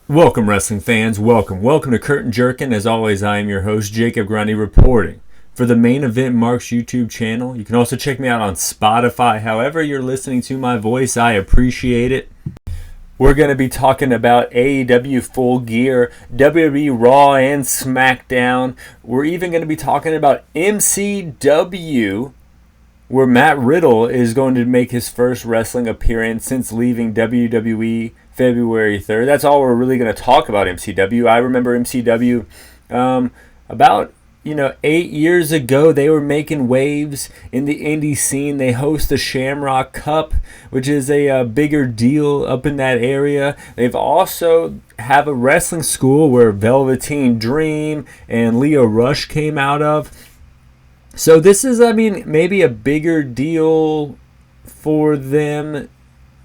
Welcome, wrestling fans. Welcome to Curtain Jerkin. As always, I am your host, Jacob Grondy, reporting for the Main Event Marks YouTube channel. You can also check me out on Spotify. However you're listening to my voice, I appreciate it. We're going to be talking about AEW Full Gear, WWE Raw and Smackdown. We're even going to be talking about MCW, where Matt Riddle is going to make his first wrestling appearance since leaving WWE February 3rd. That's all we're really going to talk about MCW. I remember MCW about 8 years ago. They were making waves in the indie scene. They host the Shamrock Cup, which is a bigger deal up in that area. They've also have a wrestling school where Velveteen Dream and Leo Rush came out of. So this is, maybe a bigger deal for them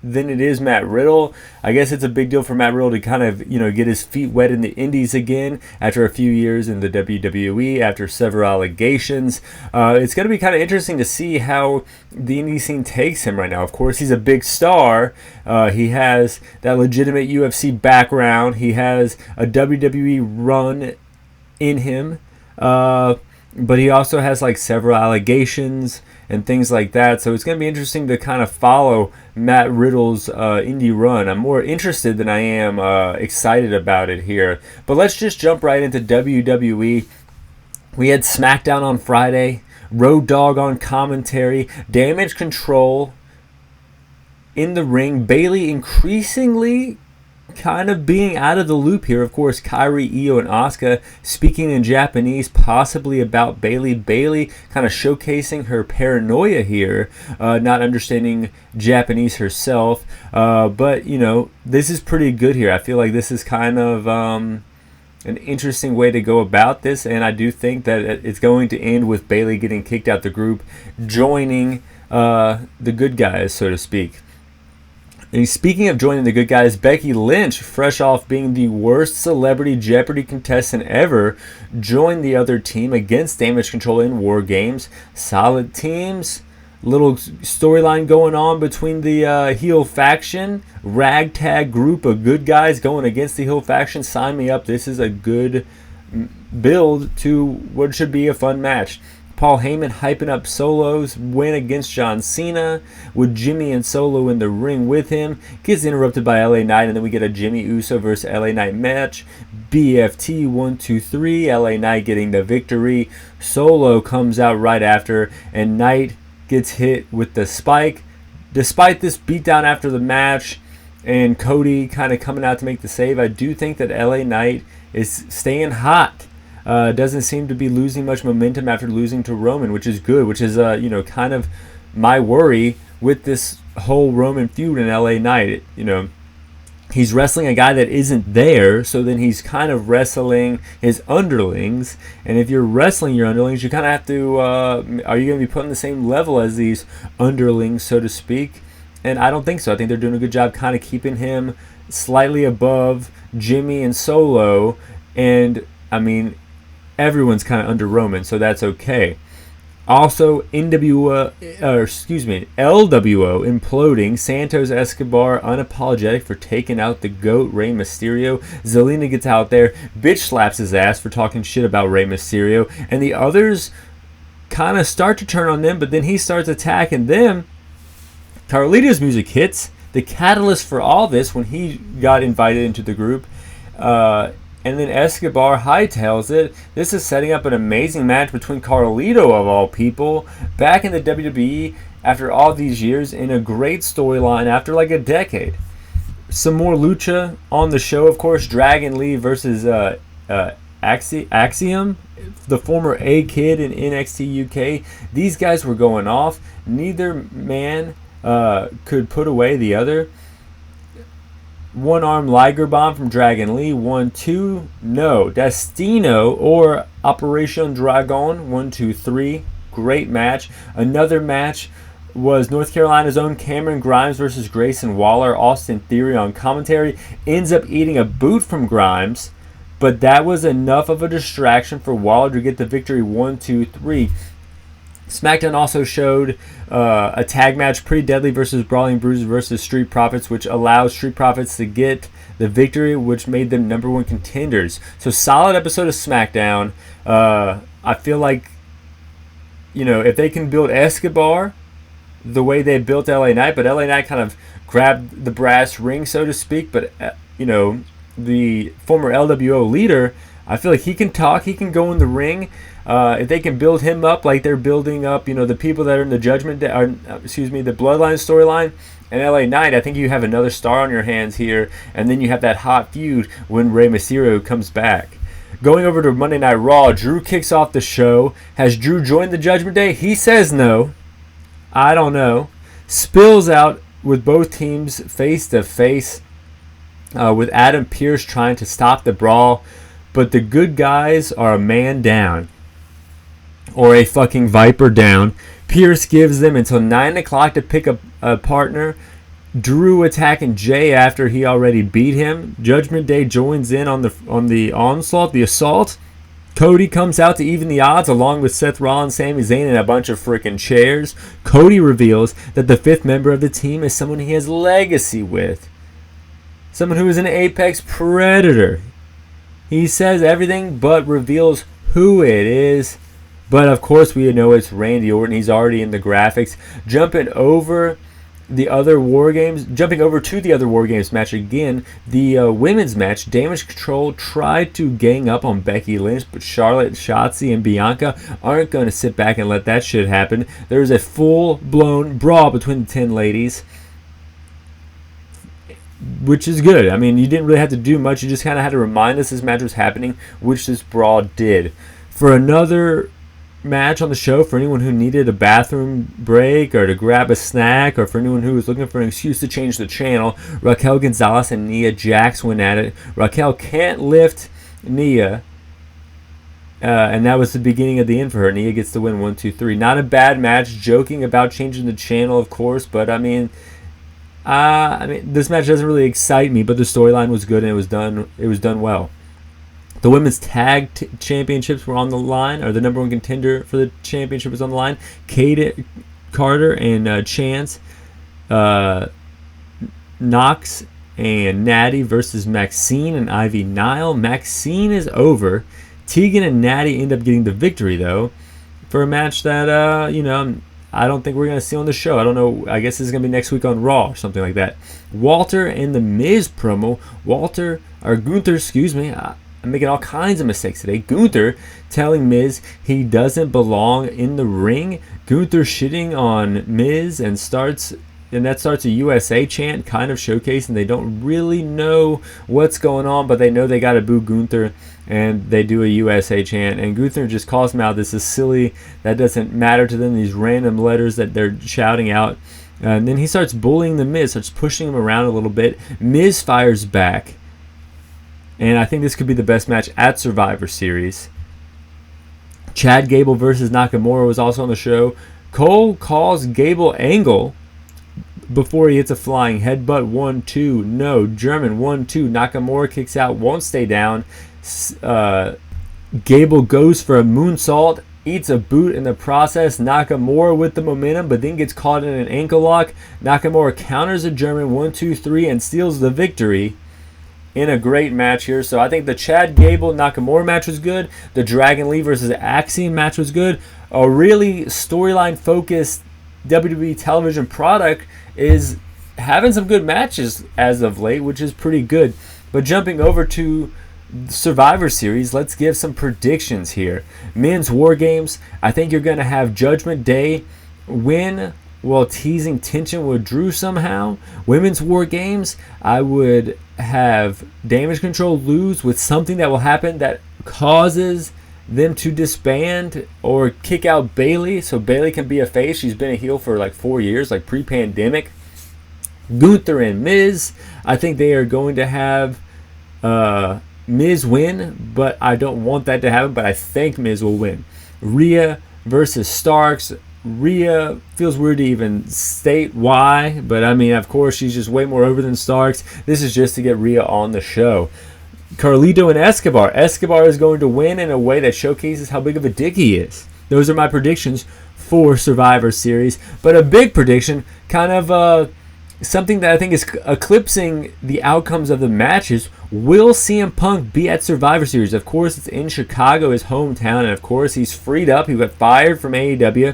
than it is Matt Riddle. I guess it's a big deal for Matt Riddle to kind of, get his feet wet in the indies again after a few years in the WWE, after several allegations. It's going to be kind of interesting to see how the indie scene takes him right now. Of course, he's a big star. He has that legitimate UFC background. He has a WWE run in him. But he also has several allegations and things like that. So it's going to be interesting to kind of follow Matt Riddle's indie run. I'm more interested than I am excited about it here. But let's just jump right into WWE. We had SmackDown on Friday, Road Dogg on commentary, Damage Control in the ring, Bayley increasingly kind of being out of the loop here. Of course, Kairi, Io, and Asuka speaking in Japanese, possibly about Bayley. Bayley kind of showcasing her paranoia here, not understanding Japanese herself. But, this is pretty good here. I feel like this is kind of an interesting way to go about this, and I do think that it's going to end with Bayley getting kicked out the group, joining the good guys, so to speak. And speaking of joining the good guys, Becky Lynch, fresh off being the worst Celebrity Jeopardy contestant ever, joined the other team against Damage Control in War Games. Solid teams. Little storyline going on between the heel faction. Ragtag group of good guys going against the heel faction. Sign me up. This is a good build to what should be a fun match. Paul Heyman hyping up Solo's win against John Cena with Jimmy and Solo in the ring with him. Gets interrupted by LA Knight, and then we get a Jimmy Uso versus LA Knight match. BFT 1, 2, 3. LA Knight getting the victory. Solo comes out right after, and Knight gets hit with the spike. Despite this beatdown after the match and Cody kind of coming out to make the save, I do think that LA Knight is staying hot. Doesn't seem to be losing much momentum after losing to Roman, which is good, which is, kind of my worry with this whole Roman feud in LA Knight. He's wrestling a guy that isn't there, so then he's kind of wrestling his underlings. And if you're wrestling your underlings, you kind of have to, are you going to be put on the same level as these underlings, so to speak? And I don't think so. I think they're doing a good job kind of keeping him slightly above Jimmy and Solo. And, everyone's kind of under Roman, so that's okay. Also, LWO imploding. Santos Escobar unapologetic for taking out the GOAT, Rey Mysterio. Zelina gets out there, bitch slaps his ass for talking shit about Rey Mysterio. And the others kind of start to turn on them, but then he starts attacking them. Carlito's music hits. The catalyst for all this when he got invited into the group. And then Escobar hightails it. This is setting up an amazing match between Carlito, of all people, back in the WWE after all these years, in a great storyline after a decade. Some more lucha on the show, of course. Dragon Lee versus Axiom, the former A-Kid in NXT UK. These guys were going off. Neither man could put away the other. One-arm Liger Bomb from Dragon Lee. 1, 2. No. Destino or Operation Dragon. 1, 2, 3. Great match. Another match was North Carolina's own Cameron Grimes versus Grayson Waller. Austin Theory on commentary. Ends up eating a boot from Grimes, but that was enough of a distraction for Waller to get the victory. 1, 2, 3. SmackDown also showed a tag match, Pretty Deadly versus Brawling Bruiser versus Street Profits, which allows Street Profits to get the victory, which made them number one contenders. So solid episode of SmackDown. I feel like, if they can build Escobar the way they built LA Knight, but LA Knight kind of grabbed the brass ring, so to speak, but, the former LWO leader, I feel like he can talk, he can go in the ring. If they can build him up like they're building up, the people that are in the the Bloodline storyline and LA Knight, I think you have another star on your hands here, and then you have that hot feud when Rey Mysterio comes back. Going over to Monday Night Raw, Drew kicks off the show. Has Drew joined the Judgment Day? He says no. I don't know. Spills out with both teams face to face, with Adam Pearce trying to stop the brawl, but the good guys are a man down. Or a fucking Viper down. Pierce gives them until 9 o'clock to pick a partner. Drew attacking Jay after he already beat him. Judgment Day joins in on the onslaught, the assault. Cody comes out to even the odds along with Seth Rollins, Sami Zayn, and a bunch of freaking chairs. Cody reveals that the fifth member of the team is someone he has legacy with. Someone who is an apex predator. He says everything but reveals who it is. But of course we know it's Randy Orton. He's already in the graphics. Jumping over to the other War Games match again. The women's match, Damage Control tried to gang up on Becky Lynch, but Charlotte, Shotzi, and Bianca aren't going to sit back and let that shit happen. There's a full-blown brawl between the 10 ladies, which is good. I mean, you didn't really have to do much. You just kind of had to remind us this match was happening, which this brawl did. For another match on the show, for anyone who needed a bathroom break or to grab a snack, or for anyone who was looking for an excuse to change the channel, Raquel Gonzalez and Nia Jax went at it. Raquel can't lift Nia, and that was the beginning of the end for her. Nia gets the win 1-2-3. Not a bad match. Joking about changing the channel, of course, but I mean, this match doesn't really excite me, but the storyline was good and it was done well. The women's tag championships were on the line, or the number one contender for the championship was on the line. Kate Carter and Chance, Knox and Natty versus Maxine and Ivy Nile. Maxine is over. Tegan and Natty end up getting the victory, though, for a match that, I don't think we're going to see on the show. I don't know. I guess this is going to be next week on Raw or something like that. Walter and the Miz promo. Gunther, excuse me. I'm making all kinds of mistakes today. Gunther telling Miz he doesn't belong in the ring. Gunther shitting on Miz and that starts a USA chant, kind of showcasing they don't really know what's going on, but they know they got to boo Gunther, and they do a USA chant. And Gunther just calls him out. This is silly. That doesn't matter to them. These random letters that they're shouting out. And then he starts bullying the Miz, starts pushing him around a little bit. Miz fires back. And I think this could be the best match at Survivor Series. Chad Gable versus Nakamura was also on the show. Cole calls Gable Angle before he hits a flying headbutt. 1-2. No. German 1-2. Nakamura kicks out. Won't stay down. Gable goes for a moonsault. Eats a boot in the process. Nakamura with the momentum, but then gets caught in an ankle lock. Nakamura counters a German 1-2-3 and steals the victory in a great match here. So I think the Chad Gable Nakamura match was good. The Dragon Lee versus Axiom match was good. A really storyline focused WWE television product is having some good matches as of late, which is pretty good. But jumping over to Survivor Series, let's give some predictions here. Men's War Games, I think you're going to have Judgment Day win while teasing tension with Drew somehow. Women's War Games, I would have Damage Control lose with something that will happen that causes them to disband or kick out Bayley, so Bayley can be a face. She's been a heel for like 4 years, like pre-pandemic. Gunther and Miz, I think they are going to have Miz win, but I don't want that to happen, but I think Miz will win. Rhea versus Starks. Rhea feels weird to even state why, but I mean, of course, she's just way more over than Starks. This is just to get Rhea on the show. Carlito and Escobar. Escobar is going to win in a way that showcases how big of a dick he is. Those are my predictions for Survivor Series. But a big prediction, kind of something that I think is eclipsing the outcomes of the matches. Will CM Punk be at Survivor Series? Of course, it's in Chicago, his hometown, and of course, he's freed up. He got fired from AEW.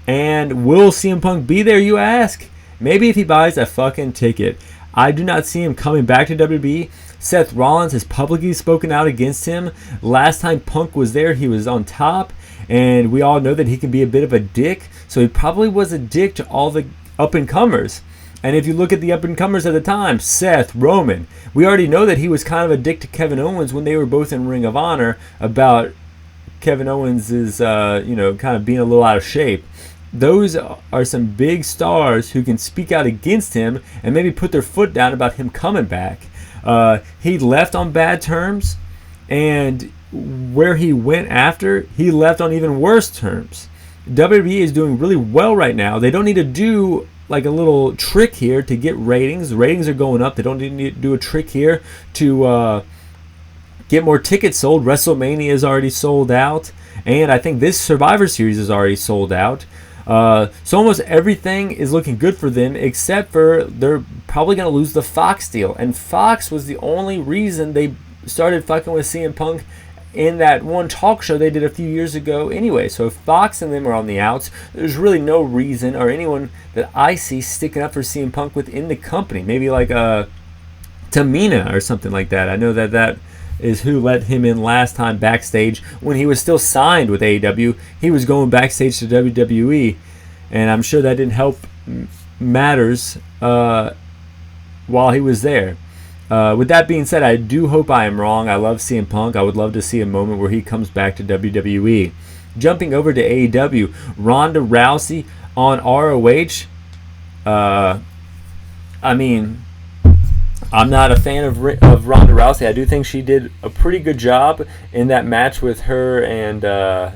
And will CM Punk be there, you ask? Maybe if he buys a fucking ticket. I do not see him coming back to WWE. Seth Rollins has publicly spoken out against him. Last time Punk was there, he was on top. And we all know that he can be a bit of a dick. So he probably was a dick to all the up-and-comers. And if you look at the up-and-comers at the time, Seth, Roman, we already know that he was kind of a dick to Kevin Owens when they were both in Ring of Honor about Kevin Owens' kind of being a little out of shape. Those are some big stars who can speak out against him and maybe put their foot down about him coming back. He left on bad terms, and where he went after, he left on even worse terms. WWE is doing really well right now. They don't need to do like a little trick here to get ratings. Ratings are going up. They don't need to do a trick here to get more tickets sold. WrestleMania is already sold out, and I think this Survivor Series is already sold out. So almost everything is looking good for them, except for they're probably going to lose the Fox deal. And Fox was the only reason they started fucking with CM Punk in that one talk show they did a few years ago anyway. So if Fox and them are on the outs, there's really no reason or anyone that I see sticking up for CM Punk within the company. Maybe like Tamina or something like that. I know that is who let him in last time backstage when he was still signed with AEW. He was going backstage to WWE, and I'm sure that didn't help matters while he was there. With that being said, I do hope I am wrong. I love CM Punk. I would love to see a moment where he comes back to WWE. Jumping over to AEW, Ronda Rousey on ROH. I'm not a fan of Ronda Rousey. I do think she did a pretty good job in that match with her and, I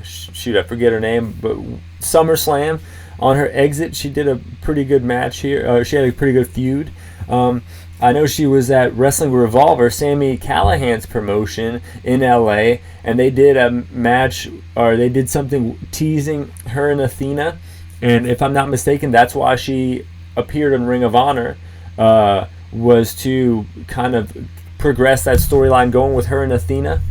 forget her name, but SummerSlam. On her exit, she did a pretty good match here. She had a pretty good feud. I know she was at Wrestling Revolver, Sami Callihan's promotion in LA, and they did a match, or they did something teasing her and Athena. And if I'm not mistaken, that's why she appeared in Ring of Honor, was to kind of progress that storyline going with her and Athena.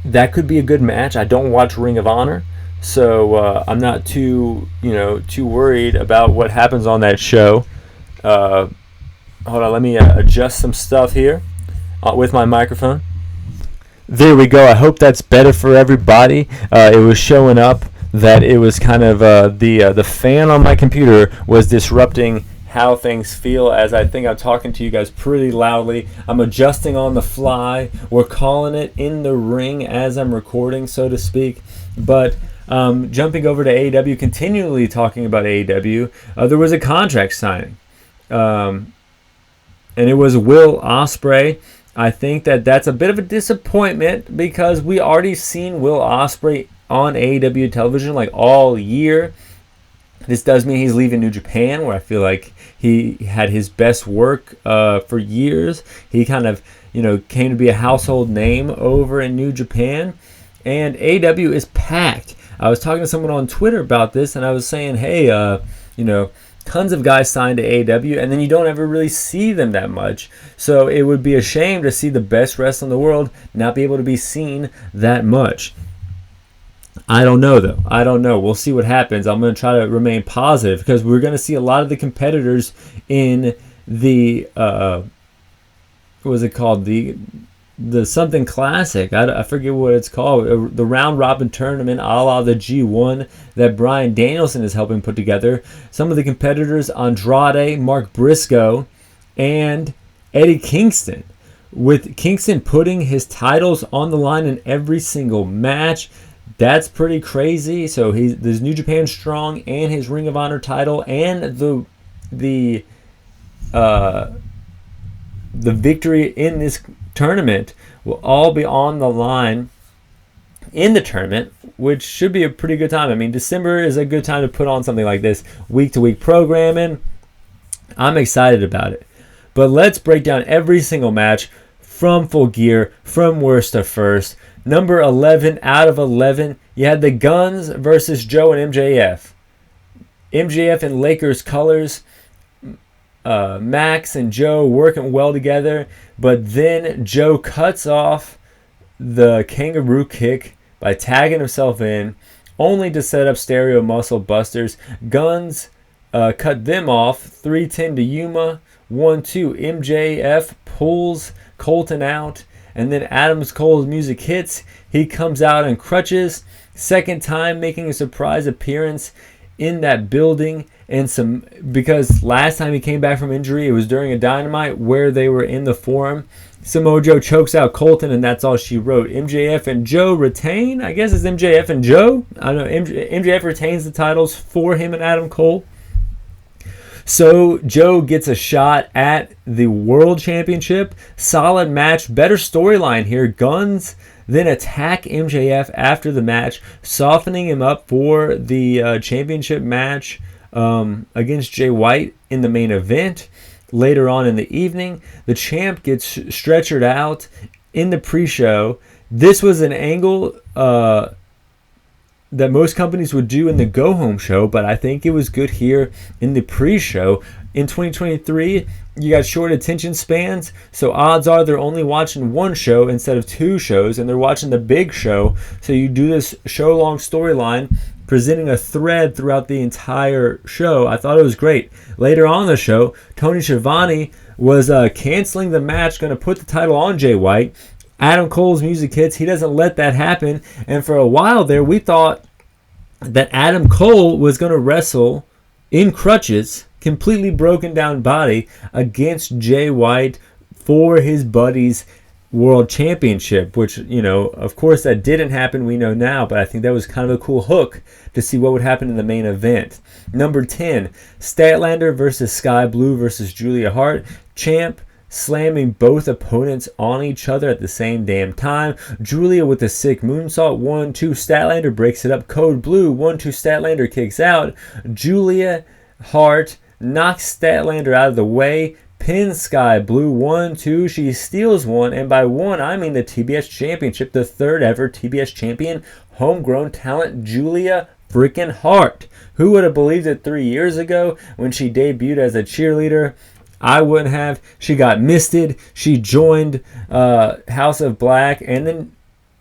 That could be a good match. I don't watch Ring of Honor, so I'm not too worried about what happens on that show. Hold on, let me adjust some stuff here with my microphone. There we go. I hope that's better for everybody. It was showing up that it was kind of the fan on my computer was disrupting how things feel, as I think I'm talking to you guys pretty loudly. I'm adjusting on the fly. We're calling it in the ring as I'm recording, so to speak. But jumping over to AEW, continually talking about AEW, there was a contract signing. And it was Will Ospreay. I think that's a bit of a disappointment because we already seen Will Ospreay on AEW television like all year. This does mean he's leaving New Japan, where I feel like he had his best work for years. He kind of, came to be a household name over in New Japan. And AEW is packed. I was talking to someone on Twitter about this, and I was saying, hey, tons of guys signed to AEW, and then you don't ever really see them that much. So it would be a shame to see the best wrestler in the world not be able to be seen that much. I don't know, though. I don't know. We'll see what happens. I'm going to try to remain positive because we're going to see a lot of the competitors in the, what was it called? The something classic. I forget what it's called. The round robin tournament a la the G1 that Bryan Danielson is helping put together. Some of the competitors, Andrade, Mark Briscoe, and Eddie Kingston. With Kingston putting his titles on the line in every single match. That's pretty crazy. So there's New Japan Strong and his Ring of Honor title and the victory in this tournament will all be on the line in the tournament, which should be a pretty good time. I mean, December is a good time to put on something like this, week-to-week programming. I'm excited about it. But let's break down every single match from Full Gear, from worst to first. Number 11 out of 11, you had the Guns versus Joe and MJF. MJF in Lakers colors. Max and Joe working well together, but then Joe cuts off the kangaroo kick by tagging himself in, only to set up stereo muscle busters. Guns cut them off, 310 to Yuma, 1-2. MJF pulls Colton out, and then Adams Cole's music hits. He comes out in crutches, second time making a surprise appearance in that building. And because last time he came back from injury, it was during a Dynamite where they were in the Forum. Samoa Joe chokes out Colton, and that's all she wrote. MJF and Joe retain. I guess it's MJF and Joe. I don't know. MJF retains the titles for him and Adam Cole. So Joe gets a shot at the World Championship. Solid match. Better storyline here. Guns then attack MJF after the match, softening him up for the championship match against Jay White in the main event. Later on in the evening, the champ gets stretchered out in the pre-show. This was an angle that most companies would do in the go-home show, but I think it was good here in the pre-show. In 2023, you got short attention spans, so odds are they're only watching one show instead of two shows, and they're watching the big show. So you do this show-long storyline, presenting a thread throughout the entire show. I thought it was great. Later on in the show, Tony Schiavone was canceling the match, going to put the title on Jay White. Adam Cole's music hits. He doesn't let that happen. And for a while there, we thought that Adam Cole was going to wrestle in crutches, completely broken down body, against Jay White for his buddy's World Championship, which, you know, of course that didn't happen, we know now, but I think that was kind of a cool hook to see what would happen in the main event. Number 10, Statlander versus Sky Blue versus Julia Hart. Champ slamming both opponents on each other at the same damn time. Julia with a sick moonsault, 1-2. Statlander breaks it up. Code Blue, 1-2. Statlander kicks out. Julia Hart knocks Statlander out of the way. Pins Sky Blue, 1-2. She steals one, and by one I mean the TBS Championship, the third ever TBS champion, homegrown talent Julia freaking Hart. Who would have believed it 3 years ago when she debuted as a cheerleader? I wouldn't have. She got misted. She joined House of Black, and then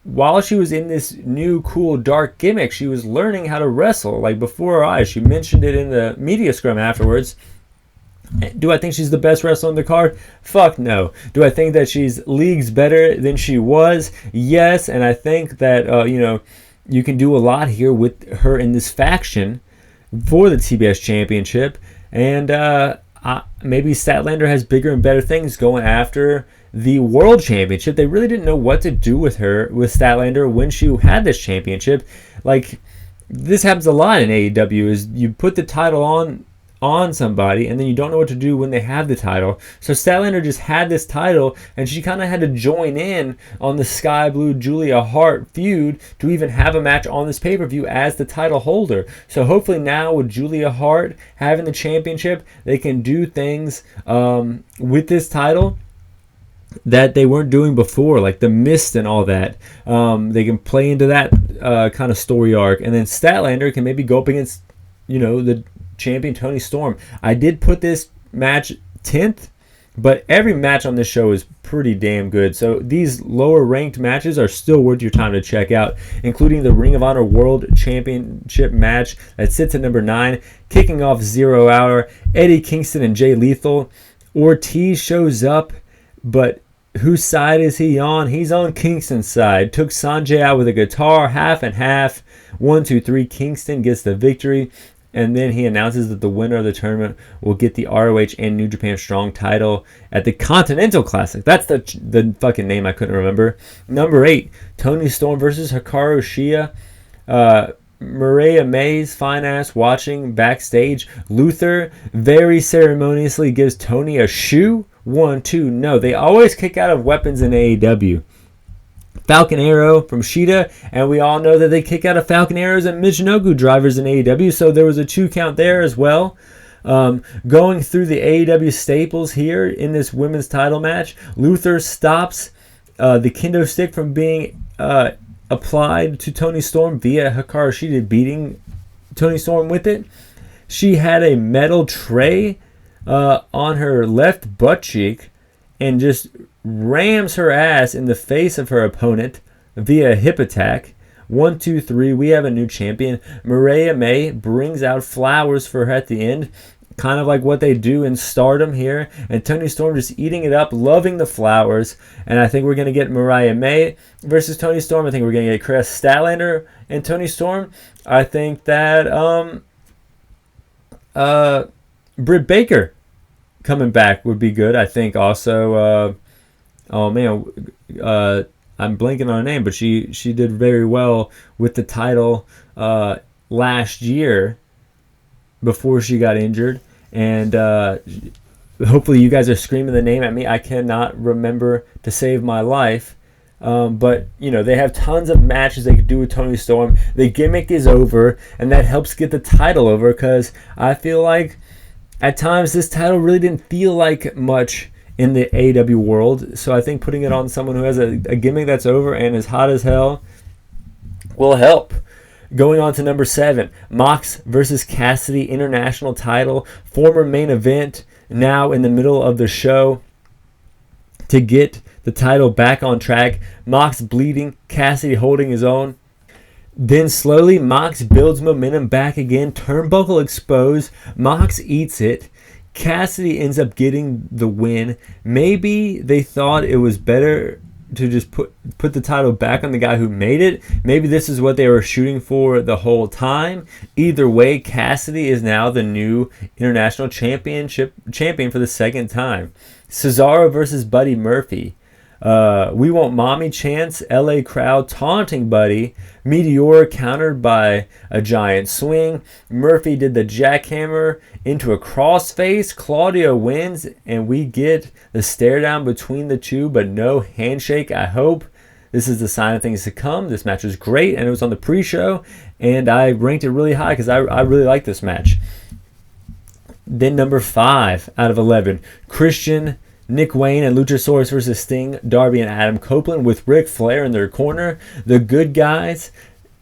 while she was in this new cool dark gimmick, she was learning how to wrestle like before her eyes. She mentioned it in the media scrum afterwards. Do I think she's the best wrestler on the card? Fuck no. Do I think that she's leagues better than she was? Yes, and I think that you can do a lot here with her in this faction for the TBS Championship, and maybe Statlander has bigger and better things going after the World Championship. They really didn't know what to do with her, with Statlander, when she had this championship. Like, this happens a lot in AEW, is you put the title on somebody and then you don't know what to do when they have the title. So Statlander just had this title, and she kind of had to join in on the Sky Blue Julia Hart feud to even have a match on this pay-per-view as the title holder. So hopefully now with Julia Hart having the championship, they can do things with this title that they weren't doing before, like the Mist and all that. They can play into that kind of story arc, and then Statlander can maybe go up against the champion Tony Storm. I did put this match 10th, but every match on this show is pretty damn good. So these lower ranked matches are still worth your time to check out, including the Ring of Honor World Championship match that sits at number 9, kicking off 0 Hour. Eddie Kingston and Jay Lethal. Ortiz shows up, but whose side is he on? He's on Kingston's side. Took Sanjay out with a guitar, half and half. 1, 2, 3. Kingston gets the victory. And then he announces that the winner of the tournament will get the ROH and New Japan Strong title at the Continental Classic. That's the fucking name I couldn't remember. Number 8, Tony Storm versus Hikaru Shida. Maria May's fine ass watching backstage. Luther very ceremoniously gives Tony a shoe. 1, 2. No, they always kick out of weapons in AEW. Falcon Arrow from Shida, and we all know that they kick out of Falcon Arrows and Michinoku drivers in AEW, so there was a 2 count there as well. Going through the AEW staples here in this women's title match, Luther stops the kendo stick from being applied to Toni Storm via Hikaru Shida beating Toni Storm with it. She had a metal tray on her left butt cheek and just rams her ass in the face of her opponent via a hip attack. 1, 2, 3. We have a new champion. Mariah May brings out flowers for her at the end, kind of like what they do in Stardom here. And Toni Storm just eating it up, loving the flowers. And I think we're going to get Mariah May versus Toni Storm. I think we're going to get Chris Statlander and Toni Storm. I think that Britt Baker coming back would be good. I think also, I'm blanking on her name, but she did very well with the title last year before she got injured. And hopefully you guys are screaming the name at me. I cannot remember to save my life. But, they have tons of matches they could do with Toni Storm. The gimmick is over, and that helps get the title over, because I feel like at times this title really didn't feel like much in the AEW world. So I think putting it on someone who has a gimmick that's over and is hot as hell will help. Going on to number 7, Mox versus Cassidy International title, former main event, now in the middle of the show to get the title back on track. Mox bleeding, Cassidy holding his own. Then slowly Mox builds momentum back again, turnbuckle exposed, Mox eats it. Cassidy ends up getting the win. Maybe they thought it was better to just put the title back on the guy who made it. Maybe this is what they were shooting for the whole time. Either way, Cassidy is now the new international champion for the second time. Cesaro versus Buddy Murphy. We want mommy chants, LA crowd taunting Buddy. Meteor countered by a giant swing. Murphy did the jackhammer into a crossface. Claudio wins, and we get the stare down between the two, but no handshake. I hope this is the sign of things to come. This match was great, and it was on the pre-show, and I ranked it really high because I really like this match. Then number 5 out of 11, Christian, Nick Wayne, and Luchasaurus versus Sting, Darby, and Adam Copeland with Ric Flair in their corner. The good guys,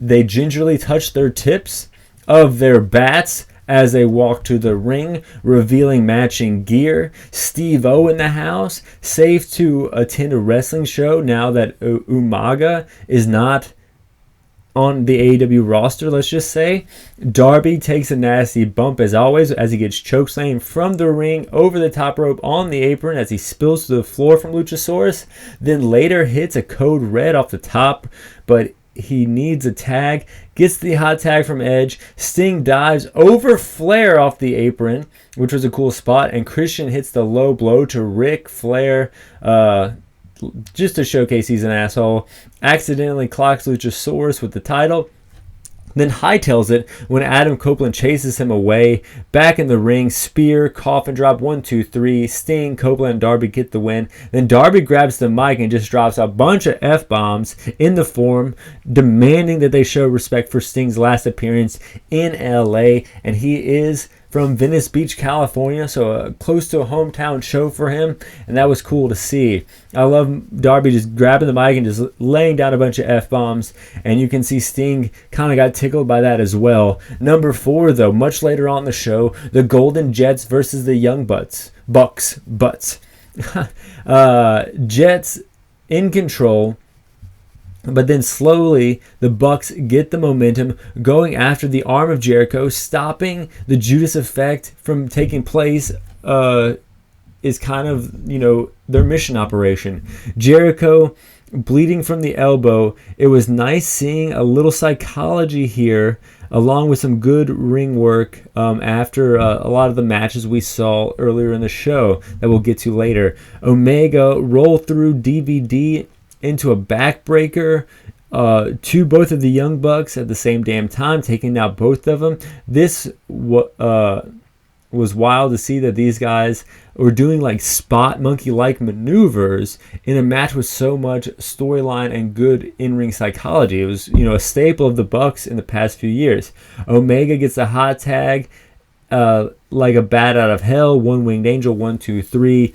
they gingerly touch their tips of their bats as they walk to the ring, revealing matching gear. Steve-O in the house, safe to attend a wrestling show now that Umaga is not on the AEW roster, let's just say. Darby takes a nasty bump as always as he gets chokeslammed from the ring over the top rope on the apron as he spills to the floor from Luchasaurus. Then later hits a code red off the top, but he needs a tag. Gets the hot tag from Edge. Sting dives over Flair off the apron, which was a cool spot, and Christian hits the low blow to Ric Flair, just to showcase he's an asshole. Accidentally clocks Luchasaurus with the title. Then hightails it when Adam Copeland chases him away. Back in the ring, spear, coffin drop, 1, 2, 3. Sting, Copeland, and Darby get the win. Then Darby grabs the mic and just drops a bunch of F-bombs in the forum, demanding that they show respect for Sting's last appearance in LA. And he is from Venice Beach, California, so close to a hometown show for him, and that was cool to see. I love Darby just grabbing the mic and just laying down a bunch of F-bombs, and you can see Sting kind of got tickled by that as well. Number 4, though, much later on in the show, the Golden Jets versus the Young Bucks. Jets in control, but then slowly the Bucks get the momentum, going after the arm of Jericho. Stopping the Judas effect from taking place is kind of, their mission operation. Jericho bleeding from the elbow. It was nice seeing a little psychology here, along with some good ring work after a lot of the matches we saw earlier in the show that we'll get to later. Omega roll through DVD into a backbreaker to both of the Young Bucks at the same damn time, taking out both of them. This was wild to see that these guys were doing like spot monkey-like maneuvers in a match with so much storyline and good in-ring psychology. It was, a staple of the Bucks in the past few years. Omega gets a hot tag like a bat out of hell. One Winged Angel, 1, 2, 3.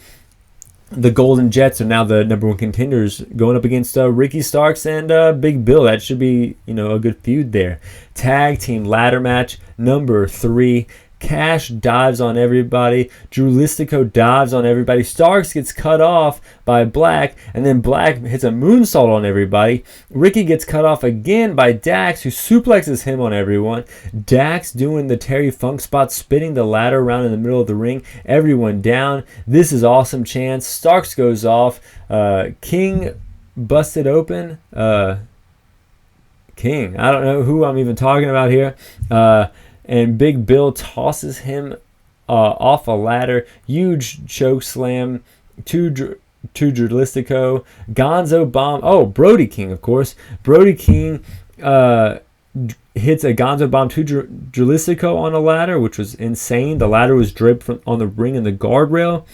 The Golden Jets are now the number one contenders going up against Ricky Starks and Big Bill. That should be, a good feud there. Tag team ladder match number 3. Cash dives on everybody. Drew Listico dives on everybody. Starks gets cut off by Black, and then Black hits a moonsault on everybody. Ricky gets cut off again by Dax, who suplexes him on everyone. Dax doing the Terry Funk spot, spinning the ladder around in the middle of the ring. Everyone down. This is awesome chance. Starks goes off. King busted open. King. I don't know who I'm even talking about here. And Big Bill tosses him off a ladder. Huge choke slam to Drilistico. Gonzo bomb. Oh, Brody King, of course. Brody King hits a Gonzo bomb to Drilistico on a ladder, which was insane. The ladder was draped on the ring and the guardrail.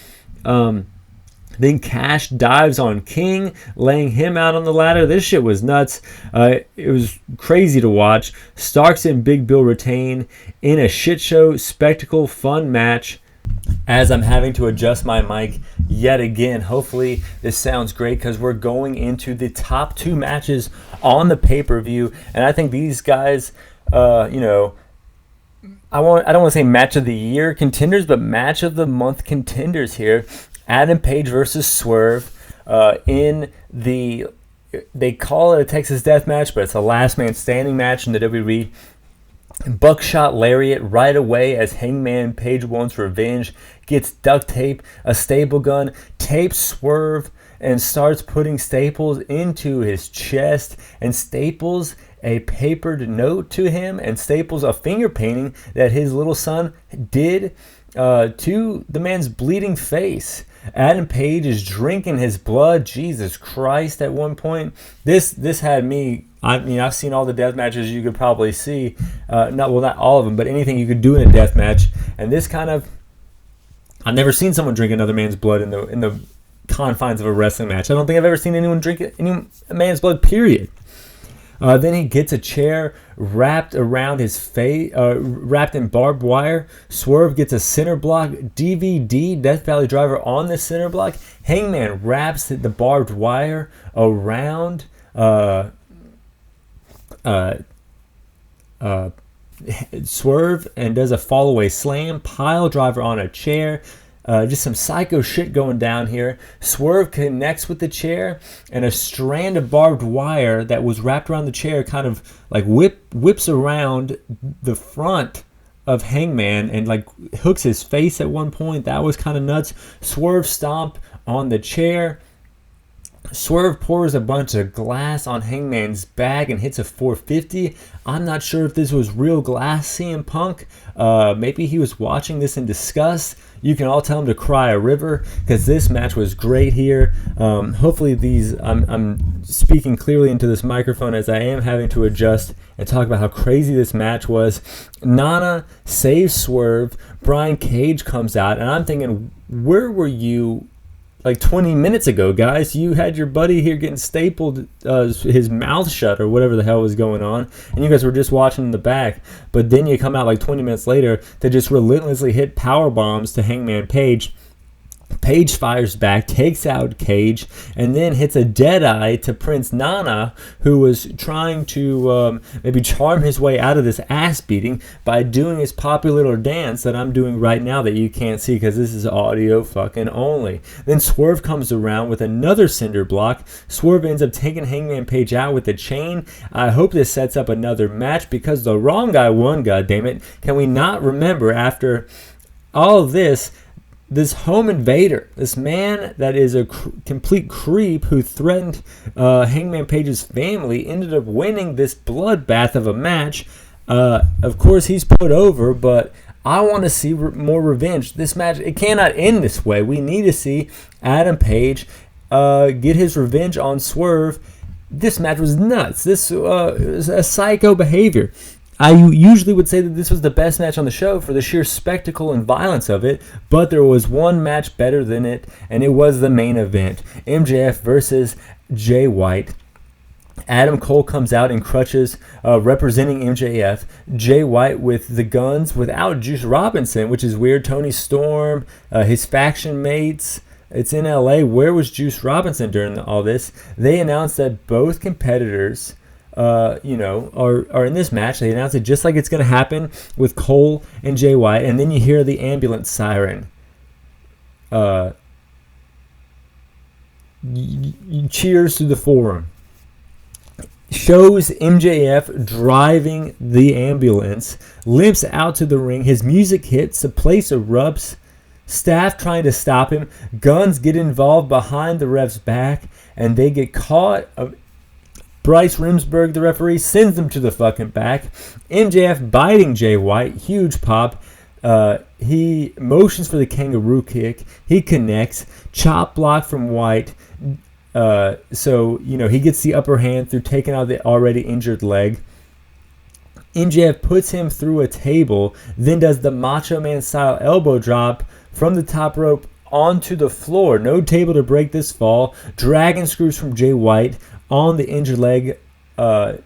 Then Cash dives on King, laying him out on the ladder. This shit was nuts. It was crazy to watch. Starks and Big Bill retain in a shit show, spectacle, fun match. As I'm having to adjust my mic yet again, hopefully this sounds great because we're going into the top 2 matches on the pay-per-view. And I think these guys, I don't want to say match of the year contenders, but match of the month contenders here. Adam Page versus Swerve they call it a Texas Death Match, but it's a last man standing match in the WWE. Buckshot Lariat right away as Hangman Page wants revenge, gets duct tape, a staple gun, tapes Swerve, and starts putting staples into his chest, and staples a papered note to him, and staples a finger painting that his little son did to the man's bleeding face. Adam Page is drinking his blood. Jesus Christ! At one point, this had me. I've seen all the death matches you could probably see. Not all of them, but anything you could do in a death match. And this I've never seen someone drink another man's blood in the confines of a wrestling match. I don't think I've ever seen anyone drink any man's blood. Period. Then he gets a chair wrapped around his face, wrapped in barbed wire. Swerve gets a center block DVD Death Valley Driver on the center block. Hangman wraps the barbed wire around Swerve and does a fallaway slam. Pile driver on a chair. Just some psycho shit going down here. Swerve connects with the chair, and a strand of barbed wire that was wrapped around the chair kind of like whips around the front of Hangman and like hooks his face at one point. That was kind of nuts. Swerve stomp on the chair. Swerve pours a bunch of glass on Hangman's back and hits a 450. I'm not sure if this was real glass, CM Punk. Maybe he was watching this in disgust. You can all tell him to cry a river because this match was great here. Hopefully I'm speaking clearly into this microphone as I am having to adjust and talk about how crazy this match was. Nana saves Swerve. Brian Cage comes out, and I'm thinking, where were you like 20 minutes ago, guys? You had your buddy here getting stapled his mouth shut or whatever the hell was going on, and you guys were just watching in the back. But then you come out like 20 minutes later to just relentlessly hit power bombs to Hangman Page. Page fires back, takes out Cage, and then hits a deadeye to Prince Nana, who was trying to maybe charm his way out of this ass beating by doing his popular little dance that I'm doing right now that you can't see because this is audio fucking only. Then Swerve comes around with another cinder block. Swerve ends up taking Hangman Page out with the chain. I hope this sets up another match because the wrong guy won, goddammit. Can we not remember after all of this home invader, this man that is a complete creep who threatened Hangman Page's family, ended up winning this bloodbath of a match. Of course, he's put over, but I want to see more revenge. This match, it cannot end this way. We need to see Adam Page get his revenge on Swerve. This match was nuts. This was a psycho behavior. I usually would say that this was the best match on the show for the sheer spectacle and violence of it, but there was one match better than it, and it was the main event. MJF versus Jay White. Adam Cole comes out in crutches, representing MJF. Jay White with the Guns without Juice Robinson, which is weird. Tony Storm, his faction mates. It's in LA. Where was Juice Robinson during all this? They announced that both competitors, are in this match. They announced it just like it's going to happen with Cole and Jay White. And then you hear the ambulance siren. Cheers through the forum. Shows MJF driving the ambulance, limps out to the ring. His music hits, the place erupts. Staff trying to stop him. Guns get involved behind the ref's back, and they get caught. Bryce Rimsberg, the referee, sends them to the fucking back. MJF biting Jay White. Huge pop. He motions for the kangaroo kick. He connects. Chop block from White. So he gets the upper hand through taking out the already injured leg. MJF puts him through a table, then does the Macho Man style elbow drop from the top rope onto the floor. No table to break this fall. Dragon screws from Jay White on the injured leg. As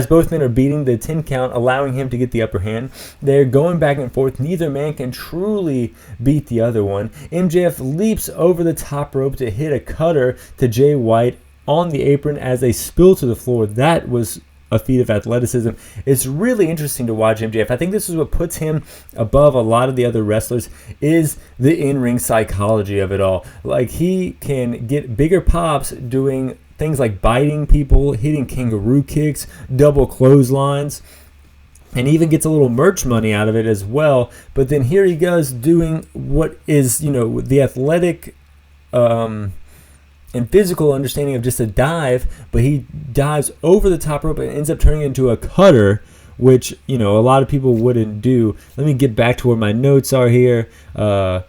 both men are beating the 10 count, allowing him to get the upper hand. They're going back and forth. Neither man can truly beat the other one. MJF leaps over the top rope to hit a cutter to Jay White on the apron as they spill to the floor. That was a feat of athleticism. It's really interesting to watch MJF. I think this is what puts him above a lot of the other wrestlers, is the in-ring psychology of it all. Like, he can get bigger pops doing things like biting people, hitting kangaroo kicks, double clotheslines, and even gets a little merch money out of it as well. But then here he goes doing what is, the athletic and physical understanding of just a dive, but he dives over the top rope and ends up turning into a cutter, which, a lot of people wouldn't do. Let me get back to where my notes are here. Lots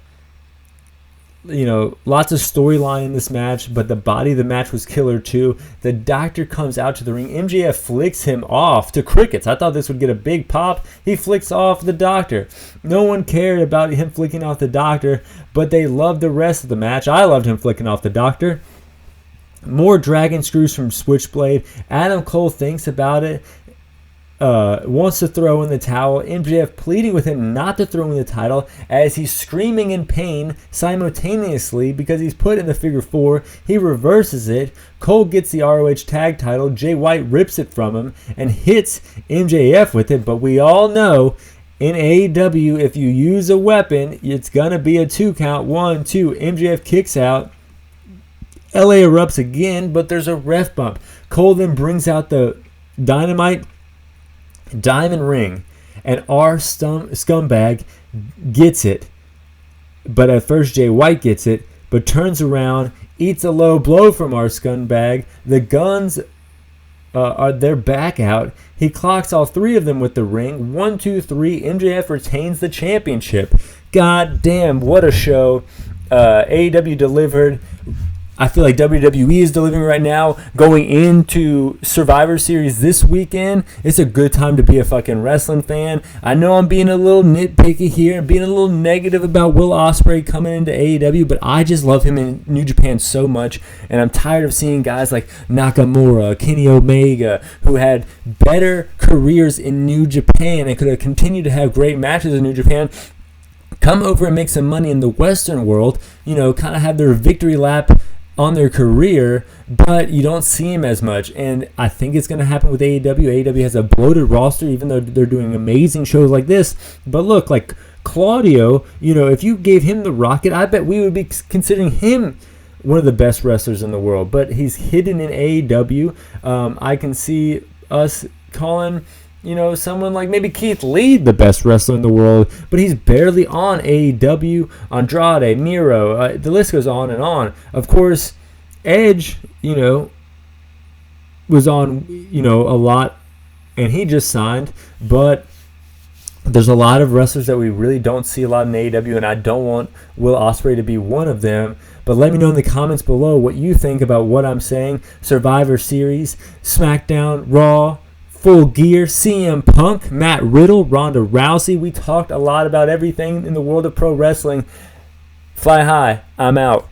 of storyline in this match, but the body of the match was killer too. The doctor comes out to the ring. MJF flicks him off to crickets. I thought this would get a big pop. He flicks off the doctor. No one cared about him flicking off the doctor, but they loved the rest of the match. I loved him flicking off the doctor. More dragon screws from Switchblade. Adam Cole thinks about it. Wants to throw in the towel. MJF pleading with him not to throw in the title as he's screaming in pain simultaneously because he's put in the figure four. He reverses it. Cole gets the ROH tag title. Jay White rips it from him and hits MJF with it. But we all know in AEW, if you use a weapon, it's going to be a 2 count. 1, 2. MJF kicks out. LA erupts again, but there's a ref bump. Cole then brings out the Dynamite diamond ring, and our scumbag gets it. But at first Jay White gets it, but turns around, eats a low blow from our scumbag. The Guns are their back out. He clocks all three of them with the ring. 1, 2, 3. MJF retains the championship. God damn, what a show. AEW delivered. I feel like WWE is delivering right now. Going into Survivor Series this weekend, it's a good time to be a fucking wrestling fan. I know I'm being a little nitpicky here and being a little negative about Will Ospreay coming into AEW, but I just love him in New Japan so much, and I'm tired of seeing guys like Nakamura, Kenny Omega, who had better careers in New Japan and could have continued to have great matches in New Japan, come over and make some money in the Western world, kind of have their victory lap on their career, but you don't see him as much. And I think it's going to happen with AEW. AEW has a bloated roster, even though they're doing amazing shows like this. But look, like Claudio, if you gave him the rocket, I bet we would be considering him one of the best wrestlers in the world. But he's hidden in AEW. I can see us calling someone like maybe Keith Lee the best wrestler in the world, but he's barely on AEW. Andrade, Miro, the list goes on and on. Of course, Edge, was on, a lot, and he just signed, but there's a lot of wrestlers that we really don't see a lot in AEW, and I don't want Will Ospreay to be one of them. But let me know in the comments below what you think about what I'm saying. Survivor Series, SmackDown, Raw, Full Gear, CM Punk, Matt Riddle, Ronda Rousey. We talked a lot about everything in the world of pro wrestling. Fly high. I'm out.